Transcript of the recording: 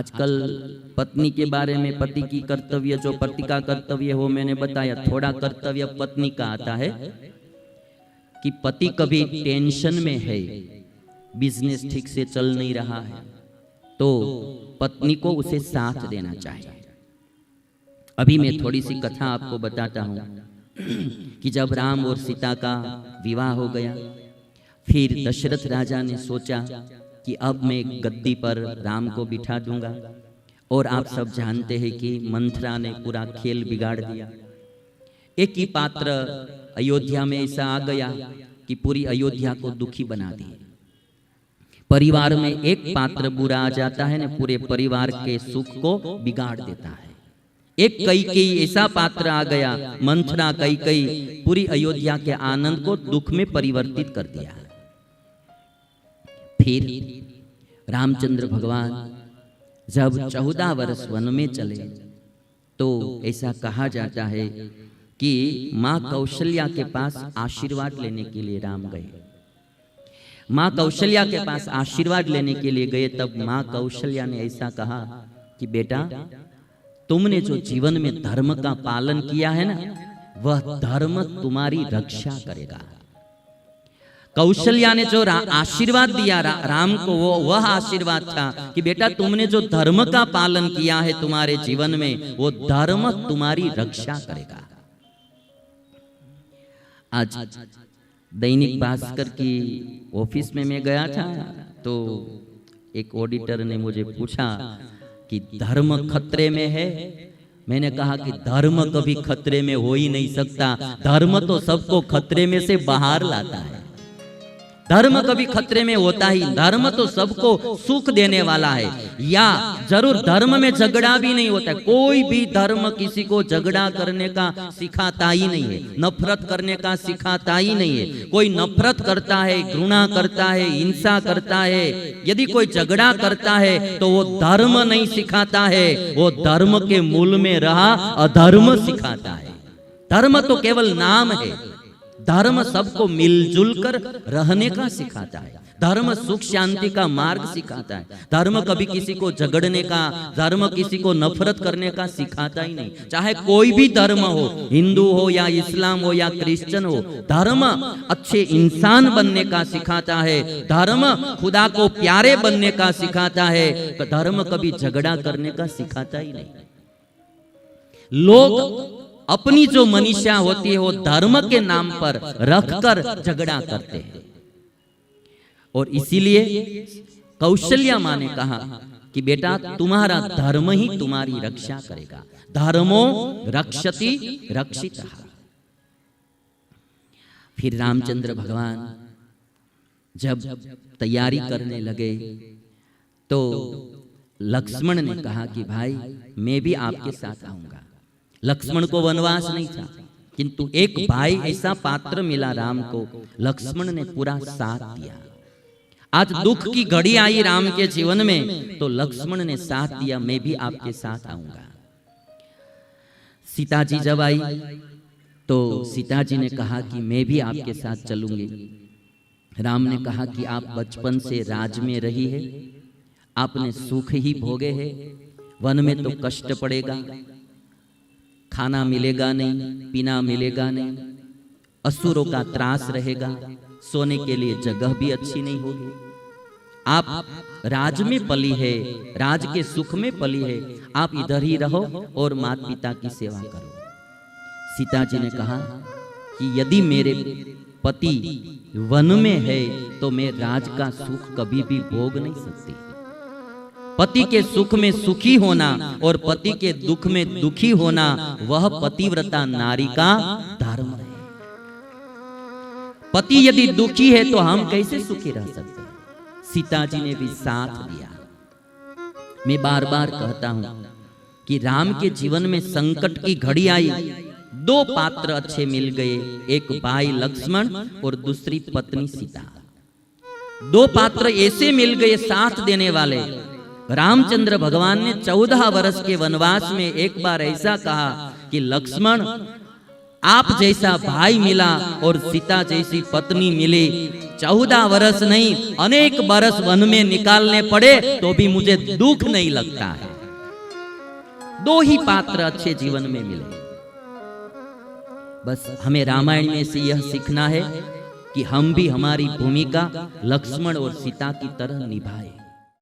आजकल पत्नी के बारे में पति की कर्तव्य, जो पति का कर्तव्य हो मैंने बताया, थोड़ा कर्तव्य पत्नी का आता है कि पति कभी टेंशन में है, बिजनेस ठीक से चल नहीं रहा है, तो पत्नी को उसे साथ देना चाहिए। अभी मैं थोड़ी सी कथा आपको बताता हूँ कि जब राम और सीता का विवाह हो गया, फिर दशरथ राजा ने सोचा कि अब मैं गद्दी पर राम को बिठा दूंगा, और आप सब जानते हैं कि मंथरा ने पूरा खेल बिगाड़ दिया। एक ही पात्र अयोध्या में ऐसा आ गया कि पूरी अयोध्या को दुखी बना दिया। परिवार में एक पात्र बुरा आ जाता है ना, पूरे परिवार के सुख को बिगाड़ देता है। एक कैकेयी ऐसा पात्र आ गया, मंथरा कैकेयी, पूरी अयोध्या के आनंद को दुख में परिवर्तित कर दिया। फिर रामचंद्र भगवान जब 14 वर्ष वन में चले तो ऐसा कहा जाता है कि माँ कौशल्या के पास आशीर्वाद लेने के लिए राम गए। माँ कौशल्या के पास आशीर्वाद लेने के लिए गए, तब माँ कौशल्या ने ऐसा कहा कि बेटा, तुमने जो जीवन में धर्म का पालन किया है ना, वह धर्म तुम्हारी रक्षा करेगा। कौशल्या ने जो आशीर्वाद दिया राम को, वह आशीर्वाद था कि बेटा, तुमने जो धर्म का पालन किया है तुम्हारे जीवन में, वो धर्म तुम्हारी रक्षा करेगा। आज दैनिक भास्कर की ऑफिस में मैं गया था, तो एक ऑडिटर ने मुझे पूछा कि धर्म खतरे में है। मैंने कहा कि धर्म कभी खतरे में हो ही नहीं सकता, धर्म तो सबको खतरे में से बाहर लाता है। धर्म कभी खतरे में होता ही, धर्म तो सबको सुख देने वाला है। या जरूर धर्म में झगड़ा भी नहीं होता, कोई भी धर्म किसी को झगड़ा करने का सिखाता ही नहीं है, नफरत करने का सिखाता ही नहीं है। कोई नफरत करता है, घृणा करता है, हिंसा करता है, यदि कोई झगड़ा करता है तो वो धर्म नहीं सिखाता है, वो धर्म के मूल में रहा अधर्म सिखाता है। धर्म तो केवल नाम है, धर्म सबको मिलजुल कर रहने का सिखाता है। धर्म सुख शांति का मार्ग सिखाता है। धर्म कभी किसी को झगड़ने का, धर्म किसी को नफरत करने का सिखाता ही नहीं। चाहे कोई भी धर्म हो, हिंदू हो या इस्लाम हो या क्रिश्चियन हो, धर्म अच्छे इंसान बनने का सिखाता है। धर्म खुदा को प्यारे बनने का सिखाता है। धर्म कभी झगड़ा करने का सिखाता ही नहीं। लोग अपनी जो मनीषा होती है वो धर्म के नाम पर रखकर झगड़ा करते हैं, और इसीलिए कौशल्या माँ ने कहा कि बेटा, तुम्हारा धर्म ही तुम्हारी रक्षा करेगा। धर्मो रक्षति रक्षितः। फिर रामचंद्र भगवान जब तैयारी करने लगे तो लक्ष्मण ने कहा कि भाई, मैं भी आपके साथ आऊंगा। लक्ष्मण को वनवास नहीं था, किंतु एक भाई ऐसा पात्र मिला राम को, लक्ष्मण ने पूरा साथ दिया। आज दुख की घड़ी आई राम के जीवन में, तो लक्ष्मण ने साथ दिया, मैं भी आपके साथ आऊंगा। सीता जी जब आई तो सीता जी ने कहा कि मैं भी आपके साथ चलूंगी। राम ने कहा कि आप बचपन से राज में रही है, आपने सुख ही भोगे है, वन में तो कष्ट पड़ेगा, खाना मिलेगा नहीं, पीना मिलेगा नहीं, असुरों का त्रास रहेगा, सोने के लिए जगह भी अच्छी नहीं होगी। आप राज में पली है, राज के सुख में पली है, आप इधर ही रहो और माता पिता की सेवा करो। सीता जी ने कहा कि यदि मेरे पति वन में है तो मैं राज का सुख कभी भी भोग नहीं सकती। पति के सुख में सुखी होना और पति के दुख में दुखी होना, वह पतिव्रता नारी का धर्म है। पति यदि दुखी है तो हम कैसे सुखी रह सकते हैं? सीता जी ने भी साथ दिया। मैं बार बार कहता हूं कि राम के जीवन में संकट की घड़ी आई, दो पात्र अच्छे मिल गए, एक भाई लक्ष्मण और दूसरी पत्नी सीता। दो पात्र ऐसे मिल गए साथ देने वाले। रामचंद्र भगवान ने 14 वर्ष के वनवास में एक बार ऐसा कहा कि लक्ष्मण, आप जैसा भाई मिला और सीता जैसी पत्नी मिली, 14 वर्ष नहीं अनेक बरस वन में निकालने पड़े तो भी मुझे दुख नहीं लगता है। 2 ही पात्र अच्छे जीवन में मिले। बस हमें रामायण में से यह सीखना है कि हम भी हमारी भूमिका लक्ष्मण और सीता की तरह निभाएं।